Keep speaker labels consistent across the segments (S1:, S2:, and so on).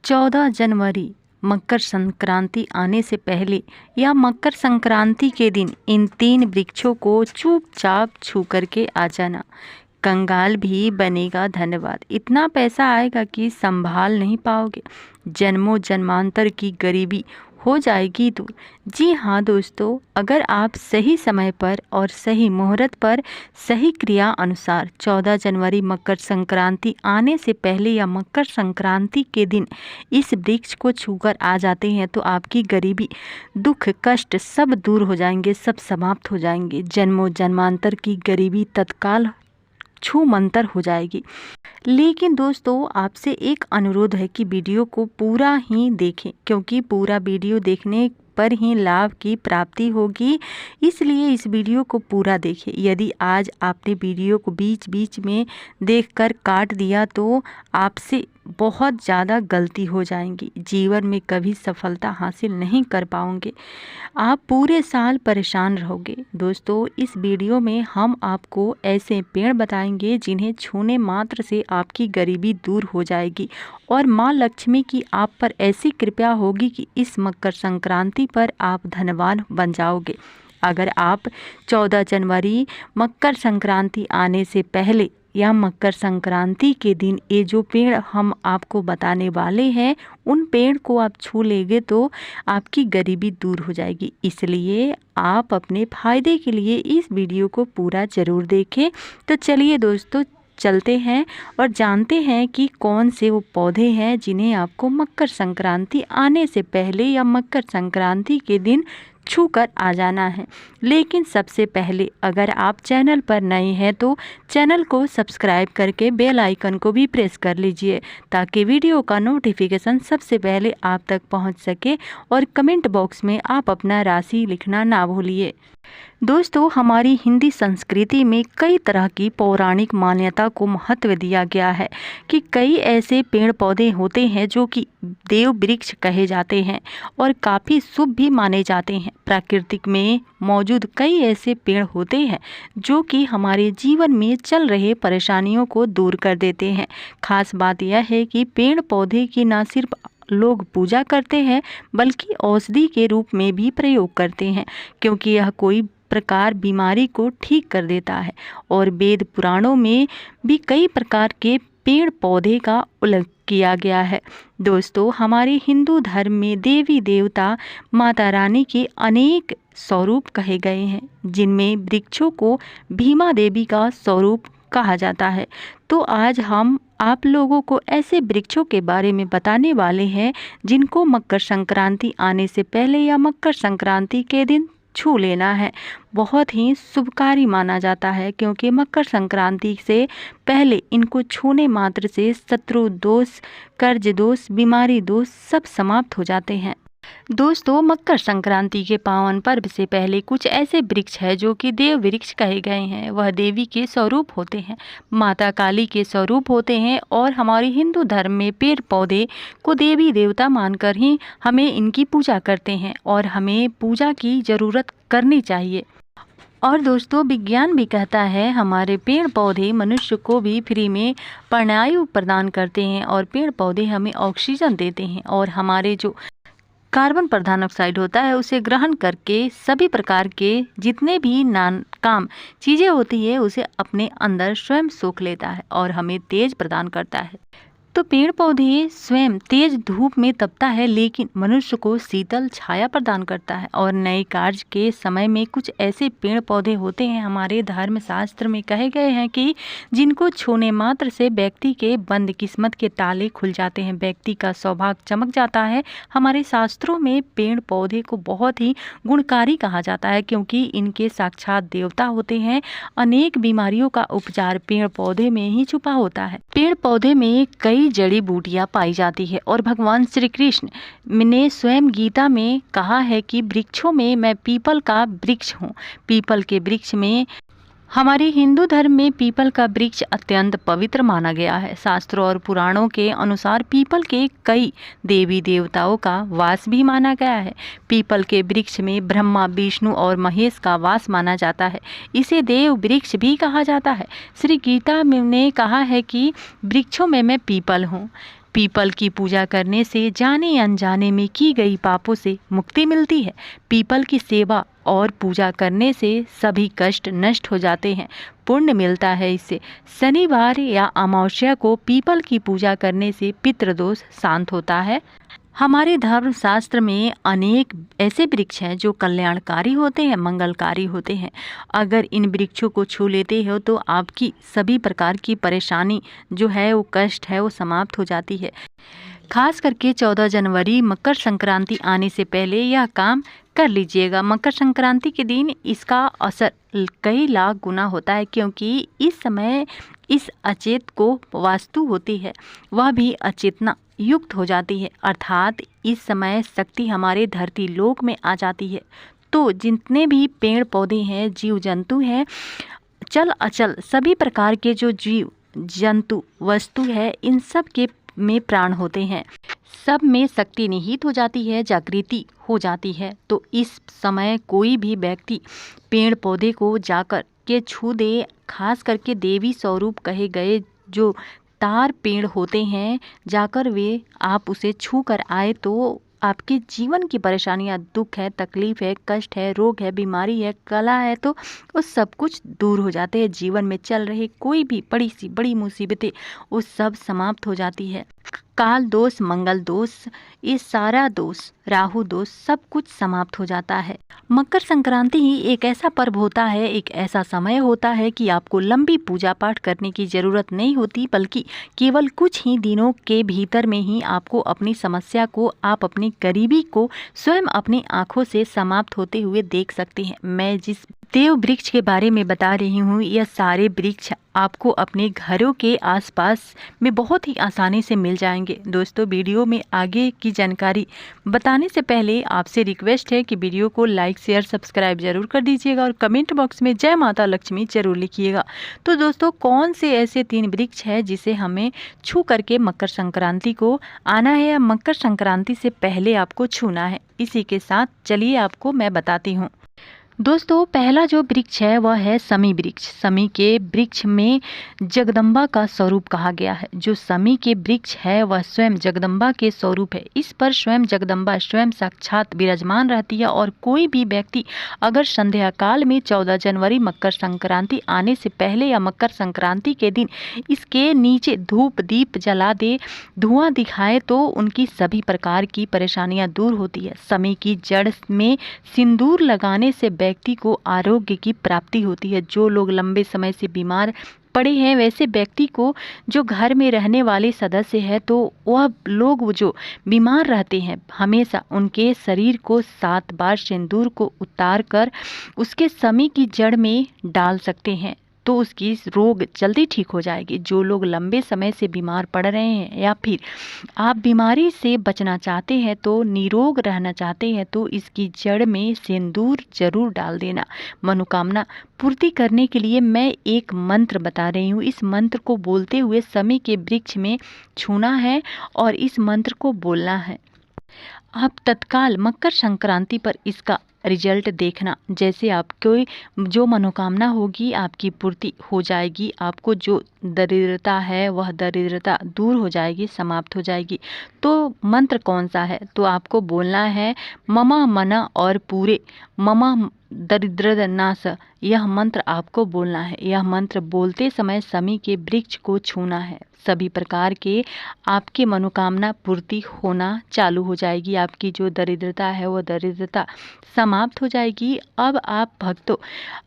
S1: 14 जनवरी मकर संक्रांति आने से पहले या मकर संक्रांति के दिन इन 3 वृक्षों को चुपचाप छू करके आ जाना। कंगाल भी बनेगा धन्यवाद। इतना पैसा आएगा कि संभाल नहीं पाओगे। जन्मों जन्मांतर की गरीबी हो जाएगी दूर। जी हाँ दोस्तों, अगर आप सही समय पर और सही मुहूर्त पर सही क्रिया अनुसार 14 जनवरी मकर संक्रांति आने से पहले या मकर संक्रांति के दिन इस वृक्ष को छूकर आ जाते हैं तो आपकी गरीबी, दुख, कष्ट सब दूर हो जाएंगे, सब समाप्त हो जाएंगे। जन्मों जन्मांतर की गरीबी तत्काल छू मंतर हो जाएगी। लेकिन दोस्तों, आपसे एक अनुरोध है कि वीडियो को पूरा ही देखें, क्योंकि पूरा वीडियो देखने पर ही लाभ की प्राप्ति होगी। इसलिए इस वीडियो को पूरा देखें। यदि आज आपने वीडियो को बीच बीच में देखकर काट दिया तो आपसे बहुत ज़्यादा गलती हो जाएंगी। जीवन में कभी सफलता हासिल नहीं कर पाओगे। आप पूरे साल परेशान रहोगे। दोस्तों, इस वीडियो में हम आपको ऐसे पेड़ बताएंगे जिन्हें छूने मात्र से आपकी गरीबी दूर हो जाएगी और माँ लक्ष्मी की आप पर ऐसी कृपा होगी कि इस मकर संक्रांति पर आप धनवान बन जाओगे। अगर आप 14 जनवरी मकर संक्रांति आने से पहले या मकर संक्रांति के दिन ये जो पेड़ हम आपको बताने वाले हैं उन पेड़ को आप छू लेंगे तो आपकी गरीबी दूर हो जाएगी। इसलिए आप अपने फायदे के लिए इस वीडियो को पूरा ज़रूर देखें। तो चलिए दोस्तों, चलते हैं और जानते हैं कि कौन से वो पौधे हैं जिन्हें आपको मकर संक्रांति आने से पहले या मकर संक्रांति के दिन छू कर आ जाना है। लेकिन सबसे पहले अगर आप चैनल पर नए हैं तो चैनल को सब्सक्राइब करके बेल आइकन को भी प्रेस कर लीजिए ताकि वीडियो का नोटिफिकेशन सबसे पहले आप तक पहुंच सके। और कमेंट बॉक्स में आप अपना राशि लिखना ना भूलिए। दोस्तों, हमारी हिंदी संस्कृति में कई तरह की पौराणिक मान्यता को महत्व दिया गया है कि कई ऐसे पेड़ पौधे होते हैं जो कि देव वृक्ष कहे जाते हैं और काफ़ी शुभ भी माने जाते हैं। प्राकृतिक में मौजूद कई ऐसे पेड़ होते हैं जो कि हमारे जीवन में चल रहे परेशानियों को दूर कर देते हैं। खास बात यह है कि पेड़ पौधे की न सिर्फ लोग पूजा करते हैं बल्कि औषधि के रूप में भी प्रयोग करते हैं, क्योंकि यह कोई प्रकार बीमारी को ठीक कर देता है। और वेद पुराणों में भी कई प्रकार के पेड़ पौधे का उल्लेख किया गया है। दोस्तों, हमारे हिंदू धर्म में देवी देवता माता रानी के अनेक स्वरूप कहे गए हैं, जिनमें वृक्षों को भीमा देवी का स्वरूप कहा जाता है। तो आज हम आप लोगों को ऐसे वृक्षों के बारे में बताने वाले हैं जिनको मकर संक्रांति आने से पहले या मकर संक्रांति के दिन छू लेना है। बहुत ही शुभकारी माना जाता है, क्योंकि मकर संक्रांति से पहले इनको छूने मात्र से शत्रु दोष, कर्ज दोष, बीमारी दोष सब समाप्त हो जाते हैं। दोस्तों, मकर संक्रांति के पावन पर्व से पहले कुछ ऐसे वृक्ष हैं जो कि देव वृक्ष कहे गए हैं। वह देवी के स्वरूप होते हैं, माता काली के स्वरूप होते हैं और हमारे हिंदू धर्म में पेड़ पौधे को देवी देवता मानकर ही हमें इनकी पूजा करते हैं और हमें पूजा की ज़रूरत करनी चाहिए। और दोस्तों, विज्ञान भी कहता है हमारे पेड़ पौधे मनुष्य को भी फ्री में प्राणवायु प्रदान करते हैं और पेड़ पौधे हमें ऑक्सीजन देते हैं और हमारे जो कार्बन प्रधान ऑक्साइड होता है उसे ग्रहण करके सभी प्रकार के जितने भी नाकाम चीज़ें होती है उसे अपने अंदर स्वयं सोख लेता है और हमें तेज प्रदान करता है। तो पेड़ पौधे स्वयं तेज धूप में तपता है लेकिन मनुष्य को शीतल छाया प्रदान करता है। और नए कार्य के समय में कुछ ऐसे पेड़ पौधे होते हैं हमारे धर्म शास्त्र में कहे गए हैं कि जिनको छूने मात्र से व्यक्ति के बंद किस्मत के ताले खुल जाते हैं, व्यक्ति का सौभाग्य चमक जाता है। हमारे शास्त्रों में पेड़ पौधे को बहुत ही गुणकारी कहा जाता है, क्योंकि इनके साक्षात देवता होते हैं। अनेक बीमारियों का उपचार पेड़ पौधे में ही छुपा होता है। पेड़ पौधे में कई जड़ी बूटियां पाई जाती है और भगवान श्री कृष्ण ने स्वयं गीता में कहा है कि वृक्षों में मैं पीपल का वृक्ष हूँ। पीपल के वृक्ष में हमारे हिंदू धर्म में पीपल का वृक्ष अत्यंत पवित्र माना गया है। शास्त्रों और पुराणों के अनुसार पीपल के कई देवी देवताओं का वास भी माना गया है। पीपल के वृक्ष में ब्रह्मा, विष्णु और महेश का वास माना जाता है। इसे देव वृक्ष भी कहा जाता है। श्री गीता ने कहा है कि वृक्षों में मैं पीपल हूँ। पीपल की पूजा करने से जाने अनजाने में की गई पापों से मुक्ति मिलती है। पीपल की सेवा और पूजा करने से सभी कष्ट नष्ट हो जाते हैं, पुण्य मिलता है इससे। शनिवार या अमावस्या को पीपल की पूजा करने से पितृदोष शांत होता है। हमारे धर्म शास्त्र में अनेक ऐसे वृक्ष हैं जो कल्याणकारी होते हैं, मंगलकारी होते हैं। अगर इन वृक्षों को छू लेते हो तो आपकी सभी प्रकार की परेशानी जो है, वो कष्ट है, वो समाप्त हो जाती है। खास करके 14 जनवरी मकर संक्रांति आने से पहले यह काम कर लीजिएगा। मकर संक्रांति के दिन इसका असर कई लाख गुना होता है, क्योंकि इस समय इस अचेत को वास्तु होती है, वह भी अचेतना युक्त हो जाती है, अर्थात इस समय शक्ति हमारे धरती लोक में आ जाती है। तो जितने भी पेड़ पौधे हैं, जीव जंतु हैं, चल अचल सभी प्रकार के जो जीव जंतु वस्तु है, इन सब के में प्राण होते हैं, सब में शक्ति निहित हो जाती है, जागृति हो जाती है। तो इस समय कोई भी व्यक्ति पेड़ पौधे को जाकर के छू दे, खास करके देवी स्वरूप कहे गए जो तार पेड़ होते हैं, जाकर वे आप उसे छू कर आए तो आपके जीवन की परेशानियां, दुख है, तकलीफ है, कष्ट है, रोग है, बीमारी है, कला है, तो वो सब कुछ दूर हो जाते हैं। जीवन में चल रहे कोई भी बड़ी सी बड़ी मुसीबतें वो सब समाप्त हो जाती है। काल दोष, मंगल दोष, ये सारा दोष, राहु दोष, सब कुछ समाप्त हो जाता है। मकर संक्रांति ही एक ऐसा पर्व होता है, एक ऐसा समय होता है कि आपको लंबी पूजा पाठ करने की ज़रूरत नहीं होती, बल्कि केवल कुछ ही दिनों के भीतर में ही आपको अपनी समस्या को, आप अपनी गरीबी को स्वयं अपनी आंखों से समाप्त होते हुए देख सकते हैं। मैं जिस देव वृक्ष के बारे में बता रही हूँ, यह सारे वृक्ष आपको अपने घरों के आसपास में बहुत ही आसानी से मिल जाएंगे। दोस्तों, वीडियो में आगे की जानकारी बताने से पहले आपसे रिक्वेस्ट है कि वीडियो को लाइक, शेयर, सब्सक्राइब जरूर कर दीजिएगा और कमेंट बॉक्स में जय माता लक्ष्मी जरूर लिखिएगा। तो दोस्तों, कौन से ऐसे 3 वृक्ष है जिसे हमें छू करके मकर संक्रांति को आना है या मकर संक्रांति से पहले आपको छूना है, इसी के साथ चलिए आपको मैं बताती हूँ। दोस्तों, पहला जो वृक्ष है वह है शमी वृक्ष। शमी के वृक्ष में जगदम्बा का स्वरूप कहा गया है। जो शमी के वृक्ष है वह स्वयं जगदम्बा के स्वरूप है। इस पर स्वयं जगदम्बा स्वयं साक्षात विराजमान रहती है और कोई भी व्यक्ति अगर संध्या काल में 14 जनवरी मकर संक्रांति आने से पहले या मकर संक्रांति के दिन इसके नीचे धूप दीप जला दे, धुआं दिखाए, तो उनकी सभी प्रकार की परेशानियां दूर होती है। शमी की जड़ में सिंदूर लगाने से व्यक्ति को आरोग्य की प्राप्ति होती है। जो लोग लंबे समय से बीमार पड़े हैं, वैसे व्यक्ति को, जो घर में रहने वाले सदस्य है, तो वह लोग जो बीमार रहते हैं, हमेशा उनके शरीर को 7 बार सिंदूर को उतार कर उसके शमी की जड़ में डाल सकते हैं, तो उसकी रोग जल्दी ठीक हो जाएगी। जो लोग लंबे समय से बीमार पड़ रहे हैं या फिर आप बीमारी से बचना चाहते हैं, तो निरोग रहना चाहते हैं, तो इसकी जड़ में सिंदूर जरूर डाल देना। मनोकामना पूर्ति करने के लिए मैं एक मंत्र बता रही हूँ। इस मंत्र को बोलते हुए शमी के वृक्ष में छूना है और इस मंत्र को बोलना है। आप तत्काल मकर संक्रांति पर इसका रिजल्ट देखना। जैसे आपको जो मनोकामना होगी आपकी पूर्ति हो जाएगी। आपको जो दरिद्रता है वह दरिद्रता दूर हो जाएगी, समाप्त हो जाएगी। तो मंत्र कौन सा है? तो आपको बोलना है ममा मना और पूरे ममा दरिद्र नाश। यह मंत्र आपको बोलना है। यह मंत्र बोलते समय शमी के वृक्ष को छूना है। सभी प्रकार के आपके मनोकामना पूर्ति होना चालू हो जाएगी। आपकी जो दरिद्रता है वो दरिद्रता समाप्त हो जाएगी। अब आप भक्तों,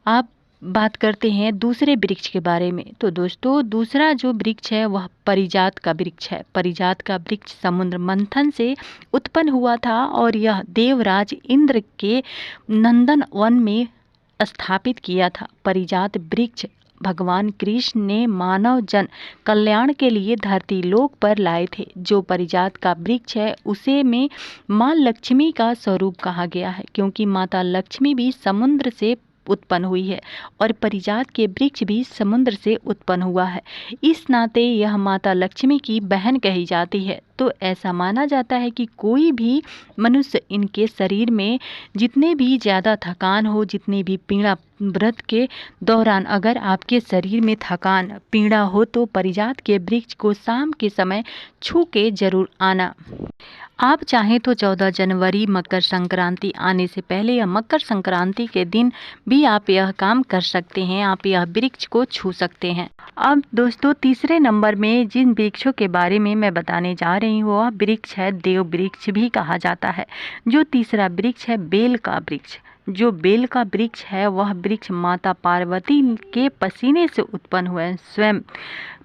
S1: आप बात करते हैं दूसरे वृक्ष के बारे में। तो दोस्तों, दूसरा जो वृक्ष है वह परिजात का वृक्ष है। परिजात का वृक्ष समुद्र मंथन से उत्पन्न हुआ था और यह देवराज इंद्र के नंदन वन में स्थापित किया था। परिजात वृक्ष भगवान कृष्ण ने मानव जन कल्याण के लिए धरती लोक पर लाए थे। जो परिजात का वृक्ष है उसे में माँ लक्ष्मी का स्वरूप कहा गया है, क्योंकि माता लक्ष्मी भी समुद्र से उत्पन्न हुई है और परिजात के वृक्ष भी समुद्र से उत्पन्न हुआ है। इस नाते यह माता लक्ष्मी की बहन कही जाती है। तो ऐसा माना जाता है कि कोई भी मनुष्य इनके शरीर में जितने भी ज़्यादा थकान हो, जितनी भी पीड़ा व्रत के दौरान अगर आपके शरीर में थकान पीड़ा हो तो पारिजात के वृक्ष को शाम के समय छू के जरूर आना। आप चाहें तो 14 जनवरी मकर संक्रांति आने से पहले या मकर संक्रांति के दिन भी आप यह काम कर सकते हैं, आप यह वृक्ष को छू सकते हैं। अब दोस्तों तीसरे नंबर में जिन वृक्षों के बारे में मैं बताने जा रही हूँ वह वृक्ष है देव वृक्ष भी कहा जाता है। जो तीसरा वृक्ष है बेल का वृक्ष। जो बेल का वृक्ष है वह वृक्ष माता पार्वती के पसीने से उत्पन्न हुआ है। स्वयं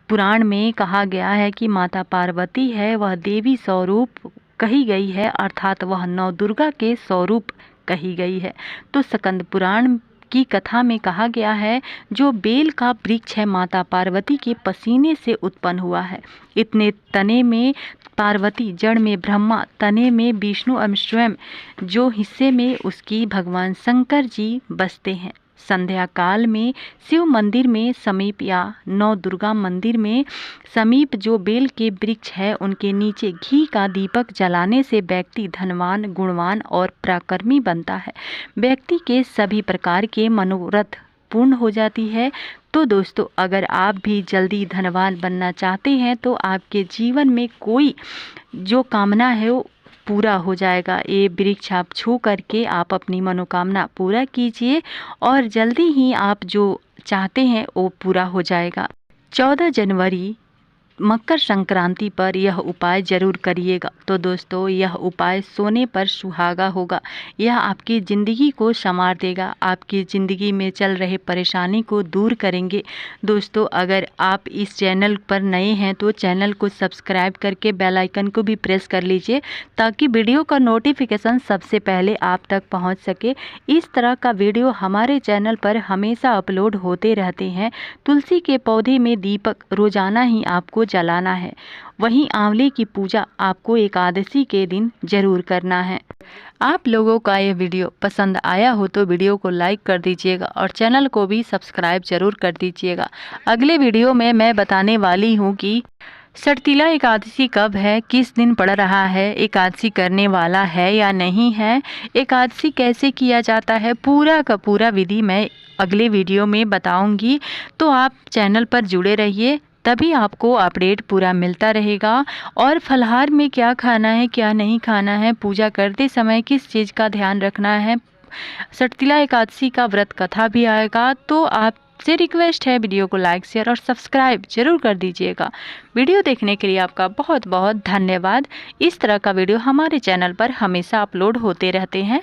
S1: पुराण में कहा गया है कि माता पार्वती है वह देवी स्वरूप कही गई है, अर्थात वह नौ दुर्गा के स्वरूप कही गई है। तो स्कंद पुराण की कथा में कहा गया है जो बेल का वृक्ष है माता पार्वती के पसीने से उत्पन्न हुआ है। इतने तने में पार्वती, जड़ में ब्रह्मा, तने में विष्णु एवं स्वयं जो हिस्से में उसकी भगवान शंकर जी बसते हैं। संध्या काल में शिव मंदिर में समीप या नौ दुर्गा मंदिर में समीप जो बेल के वृक्ष है उनके नीचे घी का दीपक जलाने से व्यक्ति धनवान, गुणवान और पराक्रमी बनता है। व्यक्ति के सभी प्रकार के मनोरथ पूर्ण हो जाती है। तो दोस्तों अगर आप भी जल्दी धनवान बनना चाहते हैं तो आपके जीवन में कोई जो कामना है वो पूरा हो जाएगा। ये वृक्ष आप छू करके आप अपनी मनोकामना पूरा कीजिए और जल्दी ही आप जो चाहते हैं वो पूरा हो जाएगा। 14 जनवरी मकर संक्रांति पर यह उपाय जरूर करिएगा। तो दोस्तों यह उपाय सोने पर सुहागा होगा। यह आपकी ज़िंदगी को संवार देगा, आपकी ज़िंदगी में चल रहे परेशानी को दूर करेंगे। दोस्तों अगर आप इस चैनल पर नए हैं तो चैनल को सब्सक्राइब करके बेल आइकन को भी प्रेस कर लीजिए ताकि वीडियो का नोटिफिकेशन सबसे पहले आप तक पहुँच सके। इस तरह का वीडियो हमारे चैनल पर हमेशा अपलोड होते रहते हैं। तुलसी के पौधे में दीपक रोजाना ही आपको जलाना है। वहीं आंवले की पूजा आपको एकादशी के दिन जरूर करना है। आप लोगों का यह वीडियो पसंद आया हो तो वीडियो को लाइक कर दीजिएगा और चैनल को भी सब्सक्राइब जरूर कर दीजिएगा। अगले वीडियो में मैं बताने वाली हूँ कि सटतिला एकादशी कब है, किस दिन पड़ रहा है, एकादशी करने वाला है या नहीं है, एकादशी कैसे किया जाता है, पूरा का पूरा विधि मैं अगले वीडियो में बताऊंगी। तो आप चैनल पर जुड़े रहिए, तभी आपको अपडेट पूरा मिलता रहेगा। और फलाहार में क्या खाना है क्या नहीं खाना है, पूजा करते समय किस चीज़ का ध्यान रखना है, सटतिला एकादशी का व्रत कथा भी आएगा। तो आपसे रिक्वेस्ट है वीडियो को लाइक शेयर और सब्सक्राइब जरूर कर दीजिएगा। वीडियो देखने के लिए आपका बहुत बहुत धन्यवाद। इस तरह का वीडियो हमारे चैनल पर हमेशा अपलोड होते रहते हैं।